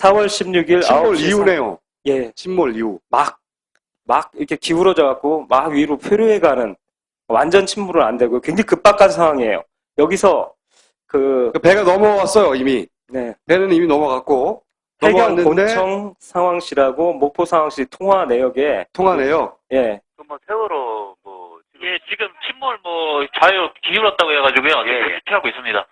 4월 16일 침몰 9시 이후네요. 예, 침몰 이후. 막 이렇게 기울어져 갖고 막 위로 표류해가는 완전 침몰은 안 되고 굉장히 급박한 상황이에요. 여기서 그 배가 넘어왔어요, 이미. 네, 배는 이미 넘어갔고. 해경 넘어왔는데 본청 상황실하고 목포 상황실 통화 내역에 통화네요. 예, 뭐 세월호 뭐 지금 침몰 뭐 좌우 기울었다고 해가지고요. 피하고 있습니다.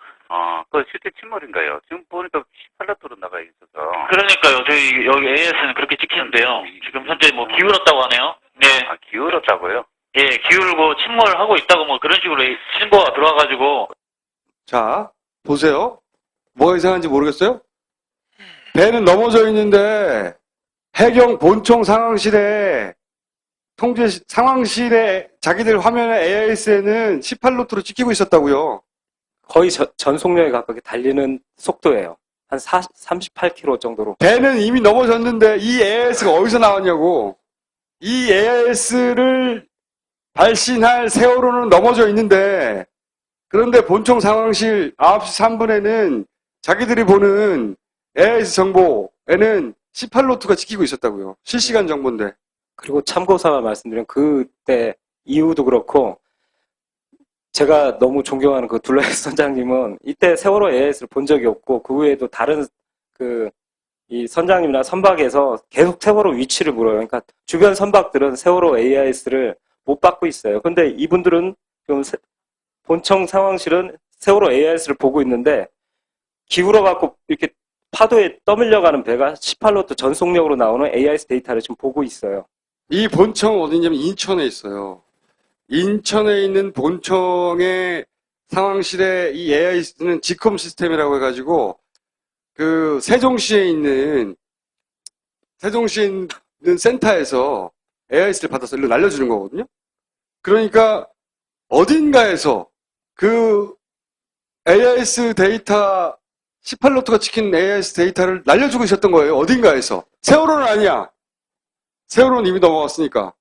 그 실제 침몰인가요? 지금 보니까 18라토로 나가 있어서. 그러니까요. 저희 여기 AS는 그렇게 찍히는데요. 지금 현재 뭐 기울었다고 하네요. 네. 기울었다고요? 예, 기울고 침몰하고 있다고 뭐 그런 식으로 신고가 들어와가지고. 자, 보세요. 뭐가 이상한지 모르겠어요? 배는 넘어져 있는데 해경 본청 상황실에 상황실에 자기들 화면에 AIS에는 18노트로 찍히고 있었다고요. 거의 전속력에 가깝게 달리는 속도예요. 한 38km 정도로. 배는 이미 넘어졌는데 이 AIS가 어디서 나왔냐고. 이 AIS를 발신할 세월호는 넘어져 있는데 그런데 본청 상황실 9시 3분에는 자기들이 보는 AIS 정보에는 18노트가 찍히고 있었다고요. 실시간 정보인데. 그리고 참고사항을 말씀드리면 그때 이후도 그렇고 제가 너무 존경하는 그 둘레스 선장님은 이때 세월호 AIS를 본 적이 없고 그 외에도 다른 이 선장님이나 선박에서 계속 세월호 위치를 물어요. 그러니까 주변 선박들은 세월호 AIS를 못 받고 있어요. 근데 이분들은 지금 본청 상황실은 세월호 AIS를 보고 있는데 기울어갖고 이렇게 파도에 떠밀려가는 배가 18노트 전속력으로 나오는 AIS 데이터를 지금 보고 있어요. 이 본청 어디냐면 인천에 있어요. 인천에 있는 본청의 상황실에 이 AIS는 지컴 시스템이라고 해가지고 그 세종시에 있는 센터에서 AIS를 받아서 일로 날려주는 거거든요. 그러니까 어딘가에서 그 AIS 데이터 18노트가 찍힌 AIS 데이터를 날려주고 있었던 거예요. 어딘가에서. 세월호는 아니야. 세월호는 이미 넘어갔으니까.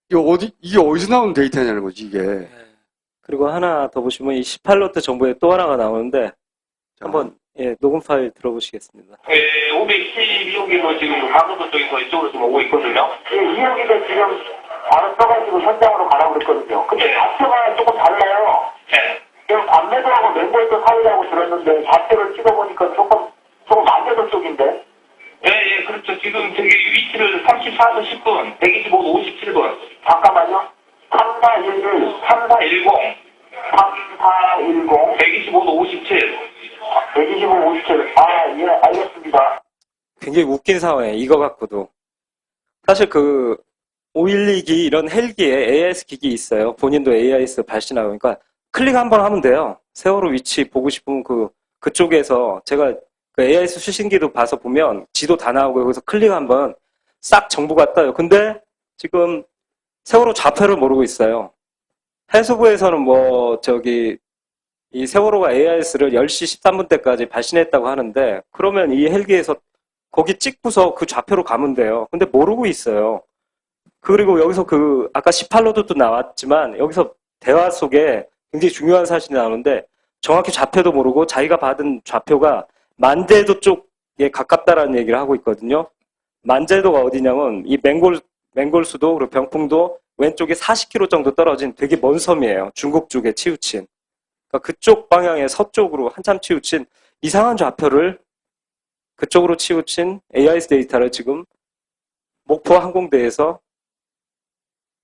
이게 어디서 나온 데이터냐는 거지, 이게. 그리고 하나 더 보시면 이 18노트 정보에 또 하나가 나오는데 한번 녹음 파일 들어보시겠습니다. 512호기로 지금 강원도 쪽에서 이쪽으로 좀 오고 있거든요. 예, 이 형기가 지금 바로 써가지고 현장으로 가라고 그랬거든요. 근데 좌표가 조금 달라요. 네. 지금 안매도하고 맹골도 사이라고 들었는데 좌표를 찍어보니까 조금 안매도 쪽인데. 예, 그렇죠. 지금 저기 위치를 34분 10분, 125도 57분. 잠깐만요. 3411, 3410, 3410, 125도 57. 125, 57. 아, 예, 알겠습니다. 굉장히 웃긴 상황이에요. 이거 갖고도. 사실 그 512기 이런 헬기에 AIS 기기 있어요. 본인도 AIS 발신하고. 그러니까 클릭 한번 하면 돼요. 세월호 위치 보고 싶으면 그쪽에서 제가 그 AIS 수신기도 봐서 보면 지도 다 나오고 여기서 클릭 한번 싹 정보가 떠요. 근데 지금 세월호 좌표를 모르고 있어요. 해수부에서는 이 세월호가 AIS를 10시 13분 때까지 발신했다고 하는데 그러면 이 헬기에서 거기 찍고서 그 좌표로 가면 돼요. 근데 모르고 있어요. 그리고 여기서 아까 18로드도 나왔지만 여기서 대화 속에 굉장히 중요한 사실이 나오는데 정확히 좌표도 모르고 자기가 받은 좌표가 만제도 쪽에 가깝다라는 얘기를 하고 있거든요. 만제도가 어디냐면 이 맹골수도 그리고 병풍도 왼쪽에 40km 정도 떨어진 되게 먼 섬이에요. 중국 쪽에 치우친. 그러니까 그쪽 방향의 서쪽으로 한참 치우친 이상한 좌표를 그쪽으로 치우친 AIS 데이터를 지금 목포 항공대에서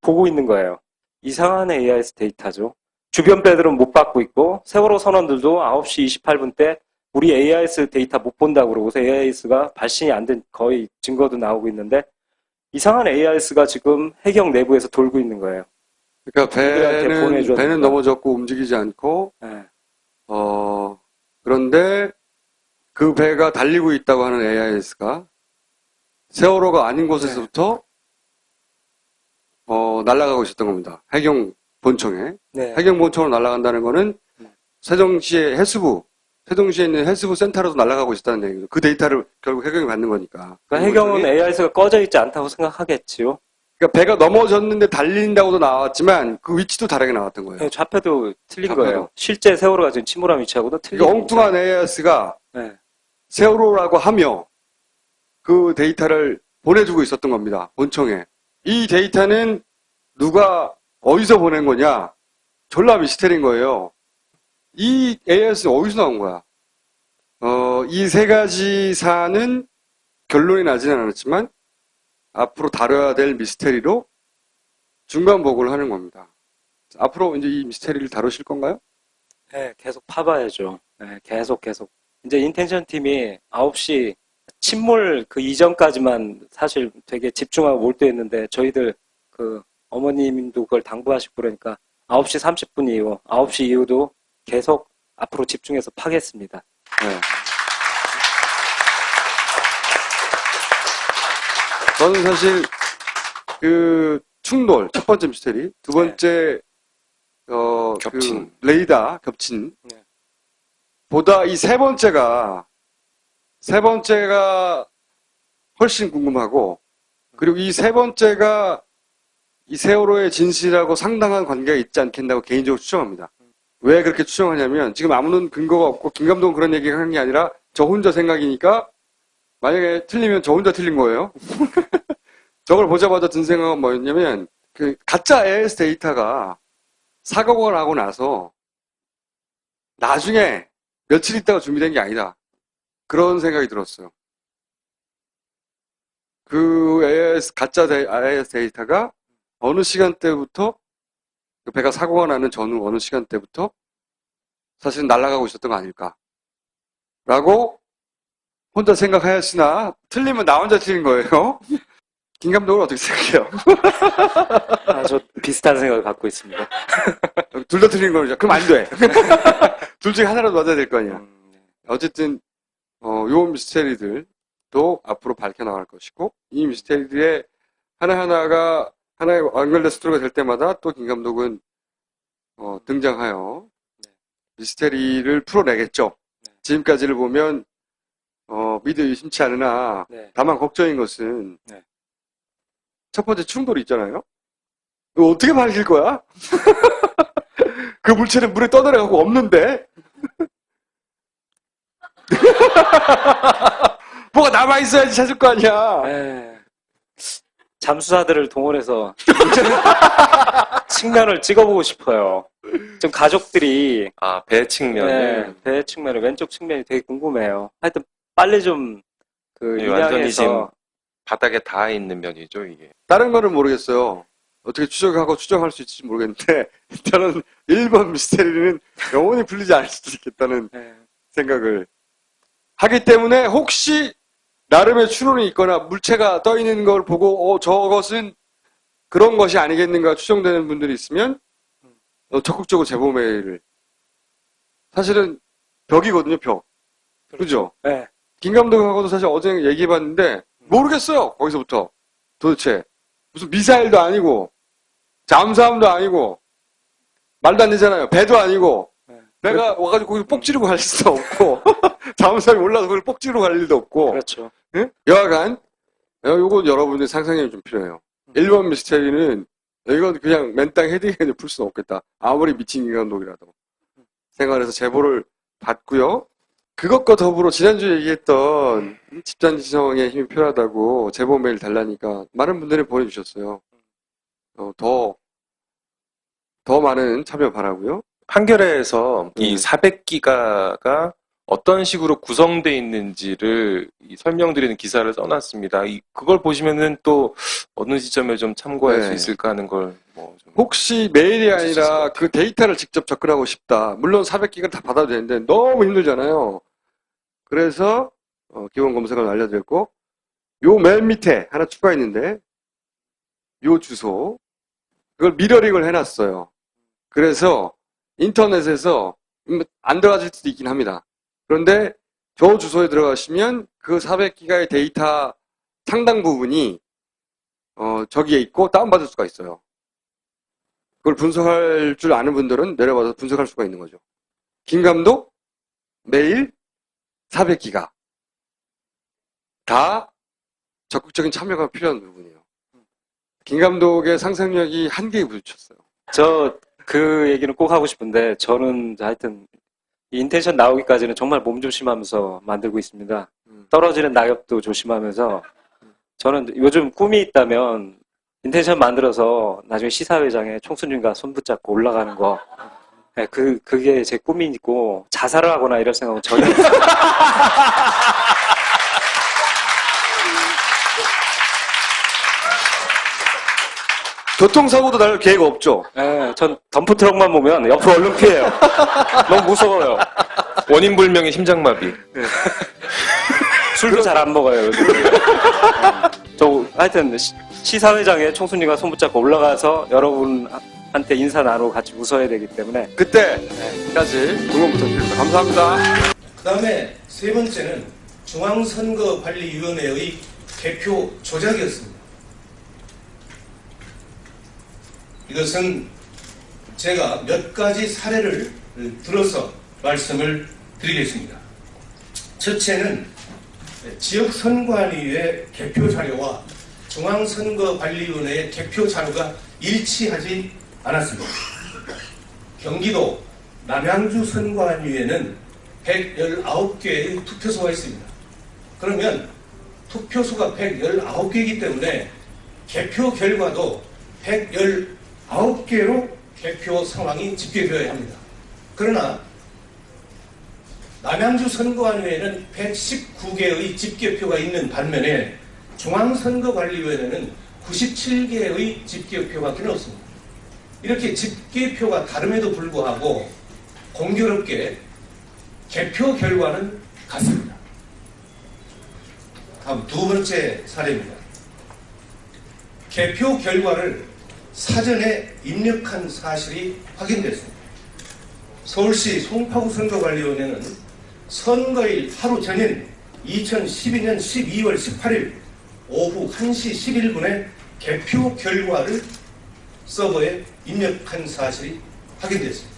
보고 있는 거예요. 이상한 AIS 데이터죠. 주변 배들은 못 받고 있고 세월호 선원들도 9시 28분 때 우리 AIS 데이터 못 본다고 그러고서 AIS가 발신이 안 된 거의 증거도 나오고 있는데 이상한 AIS가 지금 해경 내부에서 돌고 있는 거예요. 그러니까 배는 넘어졌고 움직이지 않고 네. 그런데 그 배가 달리고 있다고 하는 AIS가 세월호가 아닌 곳에서부터 날아가고 있었던 겁니다. 해경 본청에. 네. 해경 본청으로 날아간다는 거는 세종시의 세종시에 있는 해수부 센터로도 날아가고 있었다는 얘기죠. 그 데이터를 결국 해경이 받는 거니까. 그러니까 해경은 AIS가 꺼져 있지 않다고 생각하겠지요. 그러니까 배가 넘어졌는데 달린다고도 나왔지만 그 위치도 다르게 나왔던 거예요. 네, 좌표도 틀린 거예요. 실제 세월호가 지금 침몰한 위치하고도 틀린 그러니까 엉뚱한 AIS가 네. 세월호라고 하며 그 데이터를 보내주고 있었던 겁니다. 본청에. 이 데이터는 누가 어디서 보낸 거냐? 졸라 미스터리인 거예요. 이 AIS는 어디서 나온 거야? 이 세 가지 사안은 결론이 나지는 않았지만 앞으로 다뤄야 될 미스테리로 중간 보고를 하는 겁니다. 앞으로 이제 이 미스테리를 다루실 건가요? 네, 계속 파봐야죠. 네, 계속. 이제 인텐션 팀이 9시 침몰 그 이전까지만 사실 되게 집중하고 몰두했는데 저희들 그 어머님도 그걸 당부하시고 그러니까 9시 30분 이후, 9시 이후도 계속 앞으로 집중해서 파겠습니다. 네. 저는 사실 그 충돌 첫 번째 미스테리, 두 번째 겹친. 그 레이더 겹친 네. 보다 이 세 번째가 훨씬 궁금하고, 그리고 이 세 번째가 이 세월호의 진실하고 상당한 관계가 있지 않겠다고 개인적으로 추정합니다. 왜 그렇게 추정하냐면 지금 아무런 근거가 없고 김 감독은 그런 얘기를 하는 게 아니라 저 혼자 생각이니까 만약에 틀리면 저 혼자 틀린 거예요. 저걸 보자마자 든 생각은 뭐였냐면 그 가짜 AIS 데이터가 사고가 나고 나서 나중에 며칠 있다가 준비된 게 아니다. 그런 생각이 들었어요. 그 AIS, 가짜 AIS 데이터가 어느 시간대부터, 그 배가 사고가 나는 전후 어느 시간대부터 사실은 날아가고 있었던 거 아닐까. 라고 혼자 생각하였으나, 틀리면 나 혼자 틀린 거예요. 김 감독은 어떻게 생각해요? 저 비슷한 생각을 갖고 있습니다. 둘 다 틀린 거죠. 그럼 안 돼. 둘 중에 하나라도 맞아야 될 거 아니야. 어쨌든, 요 미스테리들도 앞으로 밝혀나갈 것이고, 이 미스테리들의 하나하나가 하나의 연결된 스토리가 될 때마다 또 김 감독은 등장하여 미스테리를 풀어내겠죠. 지금까지를 보면 믿어 의심치 않으나 네. 다만 걱정인 것은 네. 첫 번째 충돌이 있잖아요. 이거 어떻게 밝힐 거야? 그 물체는 물에 떠내려가고 없는데 뭐가 남아있어야지 찾을 거 아니야. 네. 잠수사들을 동원해서 측면을 찍어보고 싶어요. 좀 가족들이 배 측면을. 배 측면을 왼쪽 측면이 되게 궁금해요. 하여튼 빨리 좀 그 네, 완전히 지금 인양해서 바닥에 닿아 있는 면이죠, 이게. 다른 거는 모르겠어요. 어떻게 추정할 수 있을지 모르겠는데 일단은 1번 미스테리는 영원히 풀리지 않을 수도 있겠다는 네. 생각을 하기 때문에 혹시 나름의 추론이 있거나 물체가 떠 있는 걸 보고 저것은 그런 것이 아니겠는가 추정되는 분들이 있으면 적극적으로 제보 메일을, 사실은 벽이거든요, 벽. 그죠? 네. 김 감독하고도 사실 어제 얘기해봤는데 모르겠어요. 거기서부터 도대체 무슨 미사일도 아니고 잠수함도 아니고 말도 안 되잖아요. 배도 아니고 네. 배가 와가지고 거기 뽁 지르고 갈 수도 없고 잠수함이 올라서 그걸 뽁 지르고 갈 일도 없고. 그렇죠. 응? 여하간 요건 여러분들 상상력이 좀 필요해요. 1번 미스테리는 이건 그냥 맨땅 헤딩에 풀 수는 없겠다. 아무리 미친 김 감독이라도 생각을 해서 제보를 받고요. 그것과 더불어 지난주에 얘기했던 집단지성의 힘이 필요하다고 제보 메일 달라니까 많은 분들이 보내주셨어요. 더 많은 참여 바라고요. 판결에서 이 400기가가 어떤 식으로 구성되어 있는지를 설명드리는 기사를 써놨습니다. 그걸 보시면은 또 어느 지점에 좀 참고할 네. 수 있을까 하는 걸 좀 혹시 메일이 볼수 있을 것 아니라 같아요. 그 데이터를 직접 접근하고 싶다. 물론 400기가 다 받아도 되는데 너무 힘들잖아요. 그래서 기본 검색을 알려드렸고, 요 맨 밑에 하나 추가했는데 요 주소 그걸 미러링을 해놨어요. 그래서 인터넷에서 안 들어가실 수도 있긴 합니다. 그런데 저 주소에 들어가시면 그 400기가의 데이터 상당 부분이 저기에 있고 다운받을 수가 있어요. 그걸 분석할 줄 아는 분들은 내려봐서 분석할 수가 있는 거죠. 김 감독 매일 400기가 다 적극적인 참여가 필요한 부분이에요. 김 감독의 상상력이 한계에 부딪혔어요. 저 그 얘기는 꼭 하고 싶은데 저는 하여튼 이 인텐션 나오기까지는 정말 몸조심하면서 만들고 있습니다. 떨어지는 낙엽도 조심하면서 저는 요즘 꿈이 있다면 인텐션 만들어서 나중에 시사회장에 총수님과 손 붙잡고 올라가는 거. 네, 그게 제 꿈이고 자살을 하거나 이럴 생각은 전혀 없어요. 교통사고도 날 계획 없죠? 네, 전 덤프트럭만 보면 옆으로 얼른 피해요. 너무 무서워요. 원인 불명의 심장마비. 술도 잘 안 먹어요. 요즘. 저 하여튼 시사회장에 총수님과 손 붙잡고 올라가서 여러분한테 인사 나누고 같이 웃어야 되기 때문에 그때까지 응원 부탁드립니다. 감사합니다. 그 다음에 세 번째는 중앙선거관리위원회의 개표 조작이었습니다. 이것은 제가 몇 가지 사례를 들어서 말씀을 드리겠습니다. 첫째는 지역선관위의 개표 자료와 중앙선거관리위원회의 개표 자료가 일치하지 않았습니다. 경기도 남양주 선관위에는 119개의 투표소가 있습니다. 그러면 투표소가 119개이기 때문에 개표 결과도 119개로 개표 상황이 집계되어야 합니다. 그러나 남양주 선거관위에는 119개의 집계표가 있는 반면에 중앙선거관리위원회는 97개의 집계표밖에 없습니다. 이렇게 집계표가 다름에도 불구하고 공교롭게 개표 결과는 같습니다. 다음 두 번째 사례입니다. 개표 결과를 사전에 입력한 사실이 확인됐습니다. 서울시 송파구 선거관리위원회는 선거일 하루 전인 2012년 12월 18일 오후 1시 11분에 개표 결과를 서버에 입력한 사실이 확인됐습니다.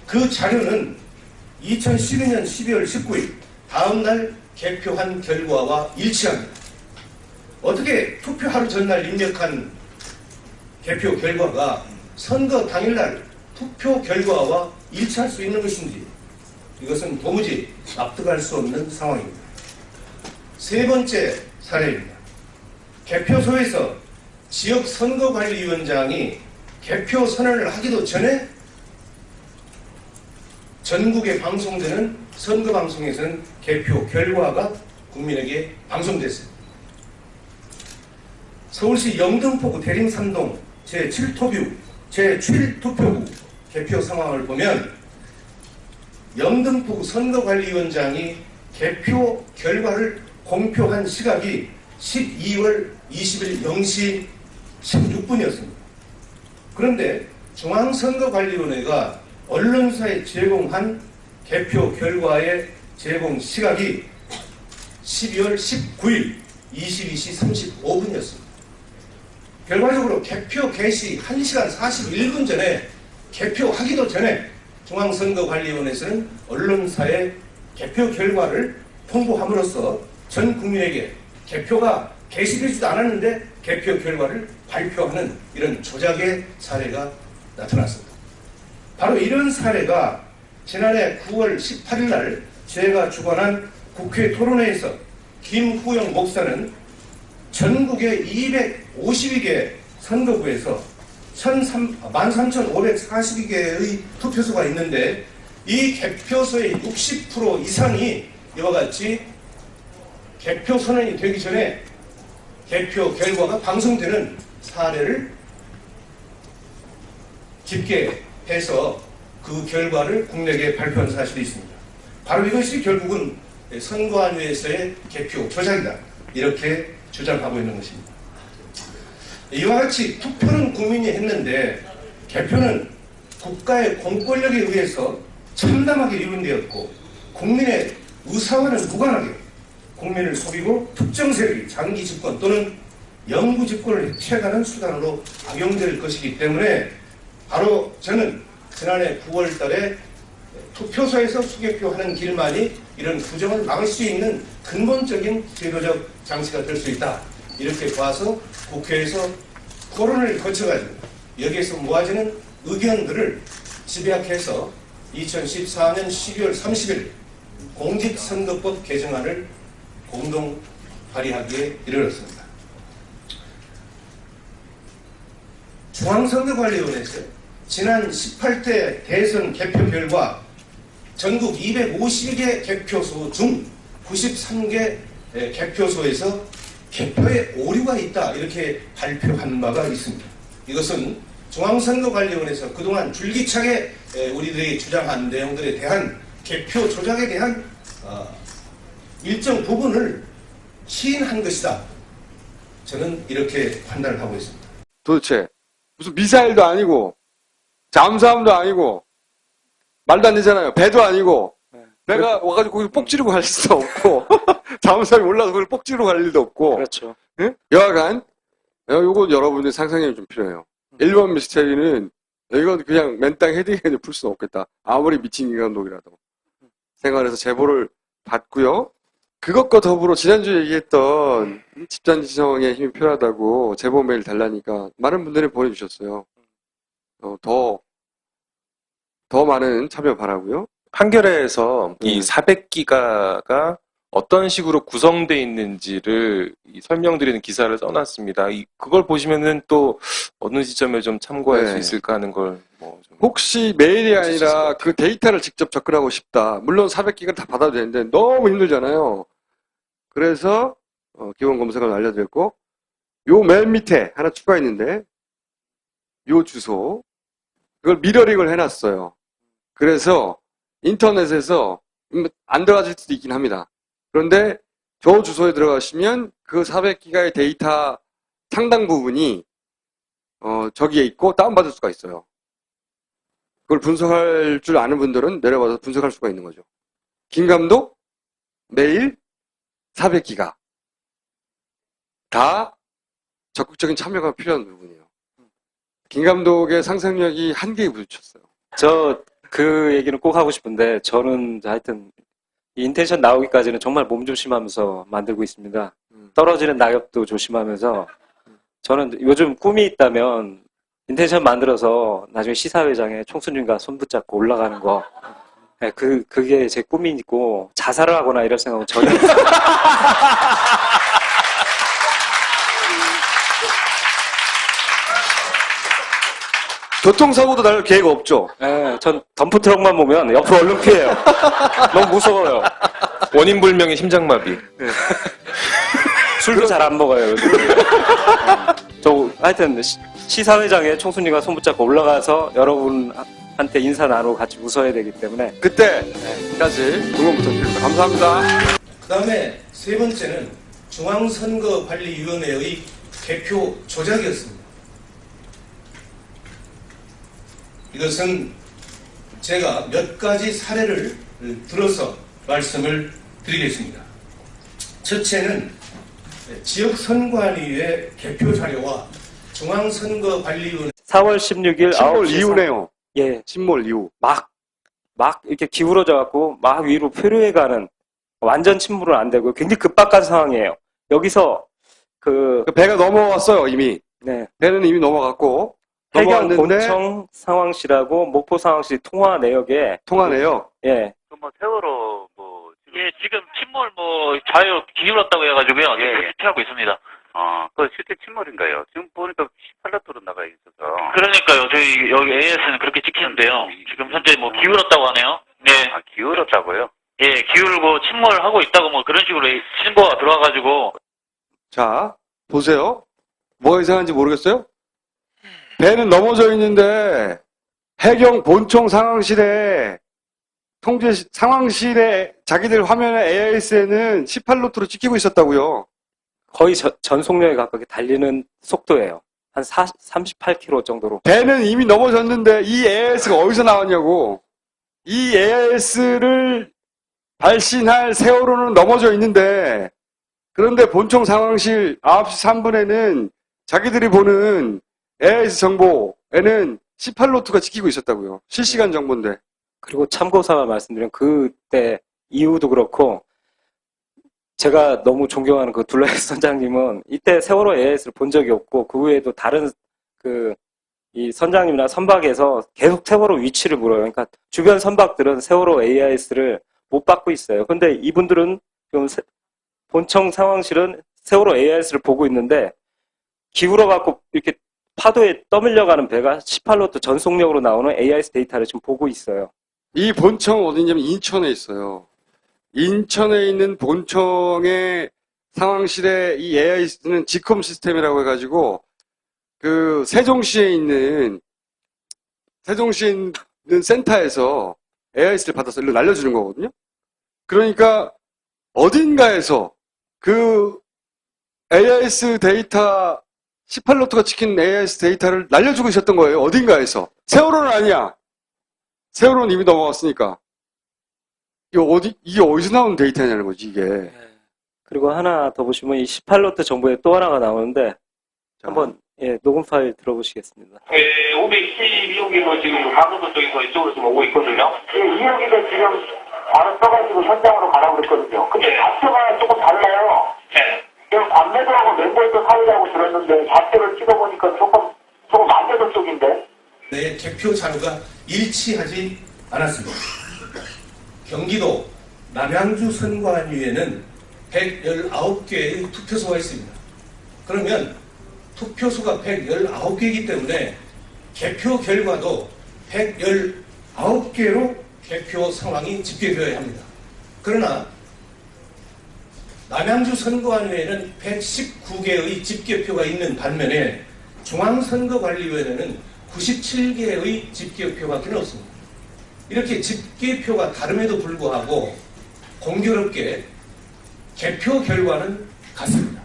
그 자료는 2012년 12월 19일 다음날 개표한 결과와 일치합니다. 어떻게 투표 하루 전날 입력한 개표 결과가 선거 당일날 투표 결과와 일치할 수 있는 것인지 이것은 도무지 납득할 수 없는 상황입니다. 세 번째 사례입니다. 개표소에서 지역선거관리위원장이 개표 선언을 하기도 전에 전국에 방송되는 선거방송에서는 개표 결과가 국민에게 방송됐습니다. 서울시 영등포구 대림삼동 제7토뷰 제7투표구 개표 상황을 보면 영등포구 선거관리위원장이 개표 결과를 공표한 시각이 12월 20일 0시 16분이었습니다. 그런데 중앙선거관리위원회가 언론사에 제공한 개표 결과의 제공 시각이 12월 19일 22시 35분이었습니다. 결과적으로 개표 개시 1시간 41분 전에 개표하기도 전에 중앙선거관리위원회에서는 언론사에 개표 결과를 통보함으로써 전 국민에게 개표가 개시되지도 않았는데 개표 결과를 발표하는 이런 조작의 사례가 나타났습니다. 바로 이런 사례가 지난해 9월 18일 날 제가 주관한 국회 토론회에서 김후영 목사는 전국의 252개 선거구에서 13,542개의 투표소가 있는데 이 개표소의 60% 이상이 이와 같이 개표 선언이 되기 전에 개표 결과가 방송되는 사례를 집계해서 그 결과를 국내에 발표한 사실이 있습니다. 바로 이것이 결국은 선거관위에서의 개표 조작이다. 이렇게 주장하고 있는 것입니다. 이와 같이 투표는 국민이 했는데 개표는 국가의 공권력에 의해서 참담하게 이룬되었고 국민의 의사와는 무관하게 국민을 속이고 특정 세력이 장기 집권 또는 영구 집권을 해체하는 수단으로 악용될 것이기 때문에 바로 저는 지난해 9월 달에 투표소에서 수개표하는 길만이 이런 부정을 막을 수 있는 근본적인 제도적 장치가 될 수 있다. 이렇게 봐서 국회에서 토론을 거쳐가지고 여기에서 모아지는 의견들을 집약해서 2014년 12월 30일 공직선거법 개정안을 공동 발의하기에 이르렀습니다. 중앙선거관리위원회에서 지난 18대 대선 개표 결과 전국 250개 개표소 중 93개 개표소에서 개표에 오류가 있다 이렇게 발표한 바가 있습니다. 이것은 중앙선거관리위원회에서 그동안 줄기차게 우리들이 주장한 내용들에 대한 개표 조작에 대한 일정 부분을 시인한 것이다. 저는 이렇게 판단을 하고 있습니다. 도대체 무슨 미사일도 아니고 잠수함도 아니고 말도 안 되잖아요. 배도 아니고 배가 와가지고 거기 뽁 지르고 갈 수도 없고 잠수함이 올라서 거기 뽁 지르고 갈 일도 없고 그렇죠. 응? 여하간 요거 여러분들 상상력이 좀 필요해요. 1번 미스테리는 이건 그냥 맨땅 헤딩해도 풀 수는 없겠다. 아무리 미친 인간독이라도 생활에서 제보를 받고요. 그것과 더불어 지난주에 얘기했던 집단지성에 힘이 필요하다고 제보 메일 달라니까 많은 분들이 보내주셨어요. 더 많은 참여 바라고요. 판결에서 이 400기가가 어떤 식으로 구성되어 있는지를 설명드리는 기사를 써놨습니다. 그걸 보시면은 또 어느 지점에 좀 참고할 수 있을까 하는 걸 좀 혹시 메일이 아니라 그 데이터를 직접 접근하고 싶다. 물론 400기가 다 받아도 되는데 너무 힘들잖아요. 그래서 기본 검색을 알려드렸고 요 맨 밑에 하나 추가했는데 요 주소 그걸 미러링을 해놨어요. 그래서 인터넷에서 안 들어가실 수도 있긴 합니다. 그런데 저 주소에 들어가시면 그 400기가의 데이터 상당 부분이 저기에 있고 다운받을 수가 있어요. 그걸 분석할 줄 아는 분들은 내려와서 분석할 수가 있는 거죠. 김감독 메일 400기가 다 적극적인 참여가 필요한 부분이에요. 김감독의 상상력이 한계에 부딪혔어요. 저 그 얘기는 꼭 하고 싶은데 저는 하여튼 이 인텐션 나오기까지는 정말 몸조심하면서 만들고 있습니다. 떨어지는 낙엽도 조심하면서 저는 요즘 꿈이 있다면 인텐션 만들어서 나중에 시사회장에 총수님과 손 붙잡고 올라가는 거 네, 그게 제 꿈이고 자살을 하거나 이럴 생각은 전혀 없어요. 교통사고도 날 계획 없죠? 네, 전 덤프트럭만 보면 옆으로 얼른 피해요. 너무 무서워요. 원인 불명의 심장마비. 술도 잘 안 먹어요. 요즘. 저 하여튼 시사회장에 총수님과 손 붙잡고 올라가서 여러분한테 인사 나누고 같이 웃어야 되기 때문에 그때까지 응원 부탁드립니다. 감사합니다. 그 다음에 세 번째는 중앙선거관리위원회의 개표 조작이었습니다. 이것은 제가 몇 가지 사례를 들어서 말씀을 드리겠습니다. 첫째는 지역선관위의 개표 자료와 중앙선거관리위원회 4월 16일 침몰 9시 이후네요. 예, 침몰 이후. 막 이렇게 기울어져 갖고 막 위로 표류해가는 완전 침몰은 안 되고 굉장히 급박한 상황이에요. 여기서 그 배가 넘어왔어요, 이미. 네, 배는 이미 넘어갔고. 해경 넘어왔는데 본청 상황실하고 목포 상황실 통화 내역에 통화네요. 예, 뭐 세월호 뭐 예, 지금 침몰 좌우 기울었다고 해가지고요. 예. 실패하고 있습니다. 그 실제 침몰인가요? 지금 보니까 18라토로 나가 있어서. 그러니까요. 저희 여기 AS는 그렇게 찍히는데요. 지금 현재 기울었다고 하네요. 네. 기울었다고요? 예, 기울고 침몰하고 있다고 그런 식으로 신고가 들어와가지고. 자, 보세요. 뭐가 이상한지 모르겠어요? 배는 넘어져 있는데 해경 본청 상황실에 상황실에 자기들 화면에 AIS에는 18노트로 찍히고 있었다고요. 거의 전속력에 가깝게 달리는 속도예요. 한 38km 정도로. 배는 이미 넘어졌는데 이 AIS가 어디서 나왔냐고. 이 AIS를 발신할 세월호는 넘어져 있는데 그런데 본청 상황실 9시 3분에는 자기들이 보는 AIS 정보에는 18노트가 찍히고 있었다고요. 실시간 정보인데. 그리고 참고삼아 말씀드리면 그때 이후도 그렇고 제가 너무 존경하는 그 둘레 선장님은 이때 세월호 AIS를 본 적이 없고 그 후에도 다른 그 이 선장님이나 선박에서 계속 세월호 위치를 물어요. 그러니까 주변 선박들은 세월호 AIS를 못 받고 있어요. 근데 이분들은 지금 본청 상황실은 세월호 AIS를 보고 있는데 기울어갖고 이렇게 파도에 떠밀려가는 배가 18노트 전속력으로 나오는 AIS 데이터를 지금 보고 있어요. 이 본청 어디냐면 인천에 있어요. 인천에 있는 본청의 상황실에 이 AIS는 지컴 시스템이라고 해가지고 그 세종시에 있는 센터에서 AIS를 받아서 일로 날려주는 거거든요. 그러니까 어딘가에서 그 AIS 데이터 18노트가 찍힌 AIS 데이터를 날려주고 있었던 거예요. 어딘가에서. 세월호는 아니야. 세월호는 이미 넘어갔으니까. 이게 어디서 나온 데이터냐는 거지, 이게. 그리고 하나 더 보시면 이 18노트 정보에 또 하나가 나오는데 자, 한번 녹음 파일 들어보시겠습니다. 512호기로 지금 강원도 쪽에서 이쪽으로 지금 오고 있거든요. 예, 2호기가 지금 바로 써가지고 현장으로 가라고 그랬거든요. 근데 좌표가 조금 달라요. 네. 지금 관매도하고 멤버에서 사이라고 들었는데 좌표를 찍어보니까 조금 만대도 쪽인데. 내 개표 자료가 일치하지 않았습니다. 경기도 남양주 선관위에는 119개의 투표소가 있습니다. 그러면 투표소가 119개이기 때문에 개표 결과도 119개로 개표 상황이 집계되어야 합니다. 그러나 남양주 선거관위에는 119개의 집계표가 있는 반면에 중앙선거관리위원회는 97개의 집계표밖에 없습니다. 이렇게 집계표가 다름에도 불구하고 공교롭게 개표 결과는 같습니다.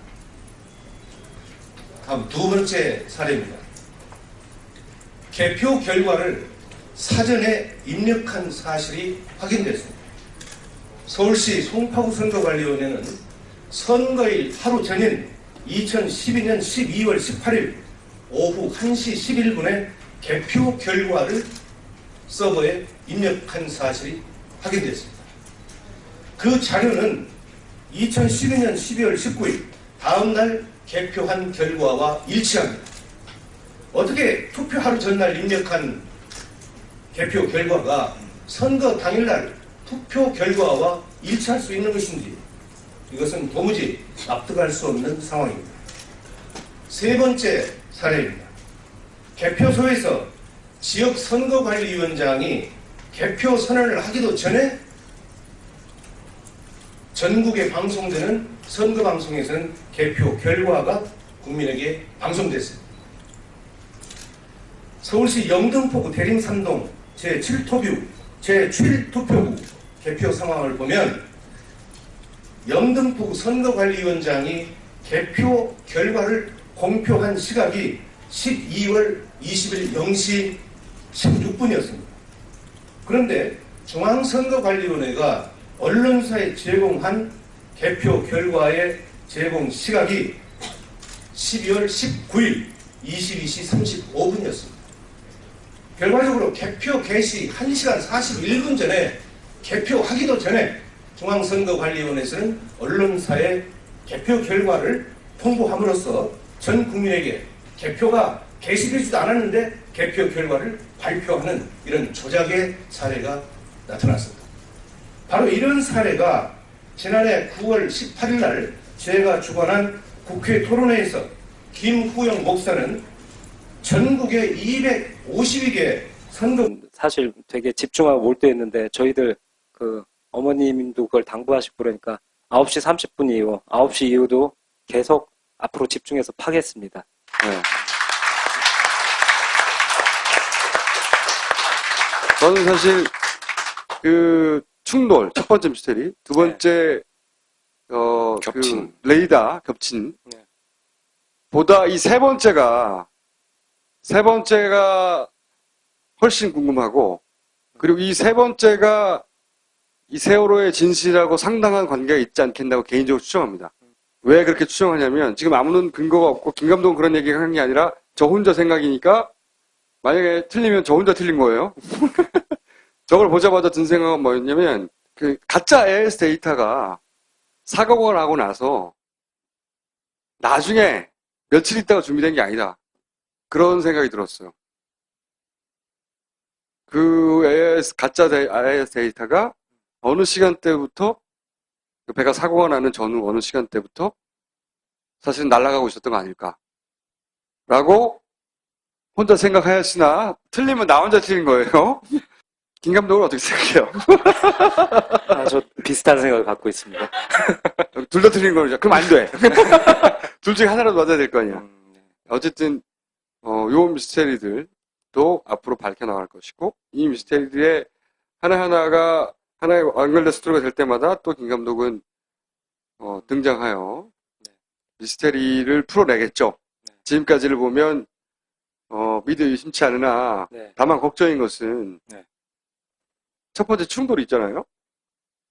다음 두 번째 사례입니다. 개표 결과를 사전에 입력한 사실이 확인됐습니다. 서울시 송파구 선거관리위원회는 선거일 하루 전인 2012년 12월 18일 오후 1시 11분에 개표 결과를 서버에 입력한 사실이 확인됐습니다. 그 자료는 2012년 12월 19일 다음날 개표한 결과와 일치합니다. 어떻게 투표 하루 전날 입력한 개표 결과가 선거 당일날 투표 결과와 일치할 수 있는 것인지 이것은 도무지 납득할 수 없는 상황입니다. 세 번째 사례입니다. 개표소에서 지역 선거관리위원장이 개표 선언을 하기도 전에 전국에 방송되는 선거방송에서는 개표 결과가 국민에게 방송됐습니다. 서울시 영등포구 대림삼동 제7투표구 개표 상황을 보면 영등포구 선거관리위원장이 개표 결과를 공표한 시각이 12월 20일 0시 16분이었습니다. 그런데 중앙선거관리위원회가 언론사에 제공한 개표 결과의 제공 시각이 12월 19일 22시 35분이었습니다. 결과적으로 개표 개시 1시간 41분 전에 개표하기도 전에 중앙선거관리위원회에서는 언론사에 개표 결과를 통보함으로써 전 국민에게 개표가 개시되지도 않았는데 개표 결과를 발표하는 이런 조작의 사례가 나타났습니다. 바로 이런 사례가 지난해 9월 18일 날 제가 주관한 국회 토론회에서 김후영 목사는 전국의 252개 선거 사실 되게 집중하고 몰두했는데 저희들 그 어머님도 그걸 당부하시고 그러니까 9시 30분 이후 9시 이후도 계속 앞으로 집중해서 파겠습니다. 네. 저는 사실 그 충돌 첫 번째 미스테리, 두 번째 겹친. 그 레이더 겹친 네. 보다 이 세 번째가 훨씬 궁금하고, 그리고 이 세 번째가 이 세월호의 진실하고 상당한 관계가 있지 않겠다고 개인적으로 추정합니다. 왜 그렇게 추정하냐면 지금 아무런 근거가 없고 김 감독은 그런 얘기를 하는 게 아니라 저 혼자 생각이니까 만약에 틀리면 저 혼자 틀린 거예요. 저걸 보자마자 든 생각은 뭐였냐면 그 가짜 AIS 데이터가 사고가 나고 나서 나중에 며칠 있다가 준비된 게 아니다. 그런 생각이 들었어요. 그 AIS, 가짜 AIS 데이터가 어느 시간대부터, 그 배가 사고가 나는 전후 어느 시간대부터 사실은 날아가고 있었던 거 아닐까. 라고 혼자 생각하였으나, 틀리면 나 혼자 틀린 거예요. 김 감독은 어떻게 생각해요? 저 비슷한 생각을 갖고 있습니다. 둘 다 틀린 거죠. 그럼 안 돼. 둘 중에 하나라도 맞아야 될 거 아니야. 어쨌든, 요 미스테리들도 앞으로 밝혀나갈 것이고, 이 미스테리들의 하나하나가, 하나의 완결된 스토리가 될 때마다 또 김 감독은, 등장하여, 미스테리를 풀어내겠죠. 지금까지를 보면, 믿어 의심치 않으나, 네. 다만 걱정인 것은, 네. 첫 번째 충돌이 있잖아요.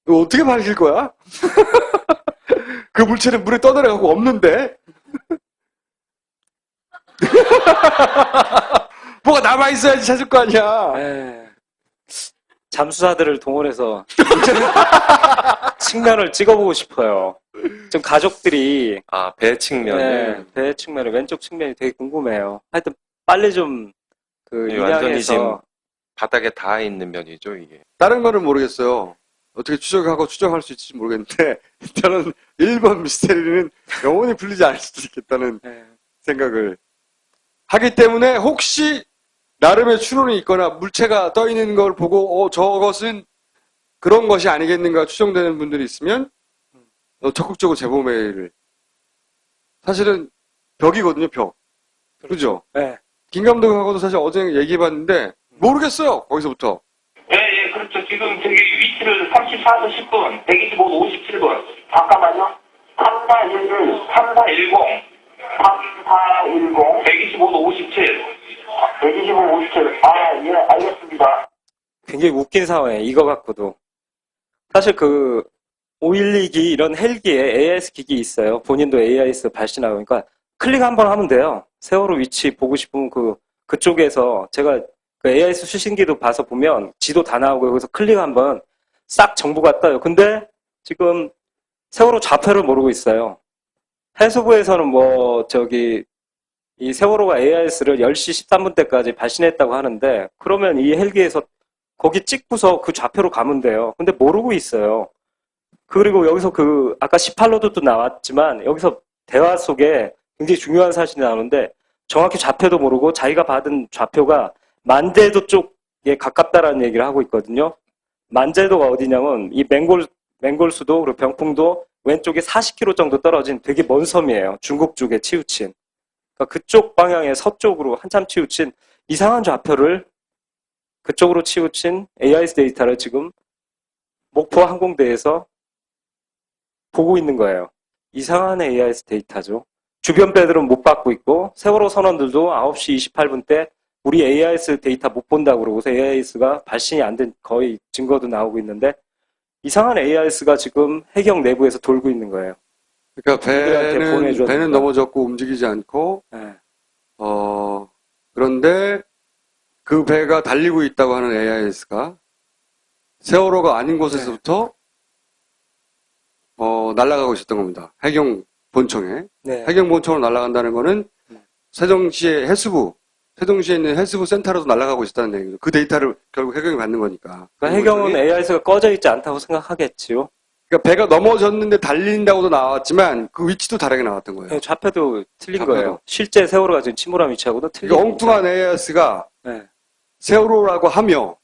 이거 어떻게 밝힐 거야? 그 물체는 물에 떠내려가고 없는데? 뭐가 남아있어야지 찾을 거 아니야. 에, 잠수사들을 동원해서 측면을 찍어보고 싶어요. 좀 가족들이 아, 배 측면을. 배 측면을 왼쪽 측면이 되게 궁금해요. 하여튼 빨리 좀 그 예, 완전히 지금 인양해서 바닥에 닿아 있는 면이죠, 이게. 다른 거는 모르겠어요. 어떻게 추적하고 추정할 수 있을지 모르겠는데, 일단은 1번 미스테리는 영원히 풀리지 않을 수도 있겠다는 생각을 하기 때문에, 혹시 나름의 추론이 있거나 물체가 떠 있는 걸 보고, 저것은 그런 것이 아니겠는가 추정되는 분들이 있으면, 적극적으로 제보 메일을. 사실은 벽이거든요, 벽. 그죠? 네. 김 감독하고도 사실 어제 얘기해봤는데, 모르겠어요, 거기서부터. 예, 그렇죠. 지금 저기 위치를 34도 10분, 125도 57분. 잠깐만요. 3411, 3410, 3410, 125도 57. 125, 57. 아, 예, 알겠습니다. 굉장히 웃긴 상황이에요. 이거 갖고도. 사실 그 512기 이런 헬기에 AIS 기기 있어요. 본인도 AIS 발신하고. 그러니까 클릭 한번 하면 돼요. 세월호 위치 보고 싶으면 그쪽에서 제가 그 AIS 수신기도 봐서 보면 지도 다 나오고 여기서 클릭 한번 싹 정보가 떠요. 근데 지금 세월호 좌표를 모르고 있어요. 해수부에서는 이 세월호가 AIS를 10시 13분 때까지 발신했다고 하는데, 그러면 이 헬기에서 거기 찍고서 그 좌표로 가면 돼요. 근데 모르고 있어요. 그리고 여기서 아까 18로드도 나왔지만, 여기서 대화 속에 굉장히 중요한 사실이 나오는데, 정확히 좌표도 모르고 자기가 받은 좌표가 만제도 쪽에 가깝다라는 얘기를 하고 있거든요. 만제도가 어디냐면, 이 맹골수도, 그리고 병풍도 왼쪽에 40km 정도 떨어진 되게 먼 섬이에요. 중국 쪽에 치우친. 그러니까 그쪽 방향의 서쪽으로 한참 치우친 이상한 좌표를 그쪽으로 치우친 AIS 데이터를 지금 목포 항공대에서 보고 있는 거예요. 이상한 AIS 데이터죠. 주변 배들은 못 받고 있고, 세월호 선원들도 9시 28분 때 우리 AIS 데이터 못 본다고 그러고서 AIS가 발신이 안 된 거의 증거도 나오고 있는데, 이상한 AIS가 지금 해경 내부에서 돌고 있는 거예요. 그러니까 우리한테 보내줘야 배는 된다. 넘어졌고 움직이지 않고, 네. 그런데 그 배가 달리고 있다고 하는 AIS가 세월호가 아닌 곳에서부터 날아가고 있었던 겁니다. 해경 본청에. 네. 해경 본청으로 날아간다는 거는 세종시의 세종시에 있는 해수부 센터로도 날아가고 있었다는 얘기죠. 그 데이터를 결국 해경이 받는 거니까. 그러니까 해경은 AIS가 꺼져 있지 않다고 생각하겠지요. 그러니까 배가 넘어졌는데 달린다고도 나왔지만 그 위치도 다르게 나왔던 거예요. 네, 좌표도 틀린 좌표도. 거예요. 실제 세월호가 지금 침몰한 위치하고도 틀린 그러니까 엉뚱한 AIS가 네. 세월호라고 하며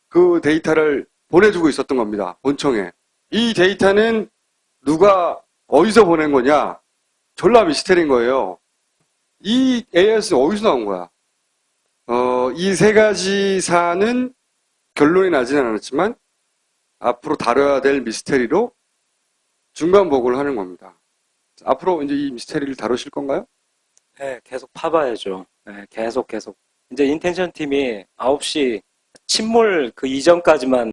그 데이터를 보내주고 있었던 겁니다. 본청에. 이 데이터는 누가 어디서 보낸 거냐? 졸라 미스터리인 거예요. 이 AIS 어디서 나온 거야? 이 세 가지 사안은 결론이 나지는 않았지만 앞으로 다뤄야 될 미스터리로 중간 보고를 하는 겁니다. 앞으로 이제 이 미스터리를 다루실 건가요? 네, 계속 파봐야죠. 네, 계속. 이제 인텐션 팀이 9시 침몰 그 이전까지만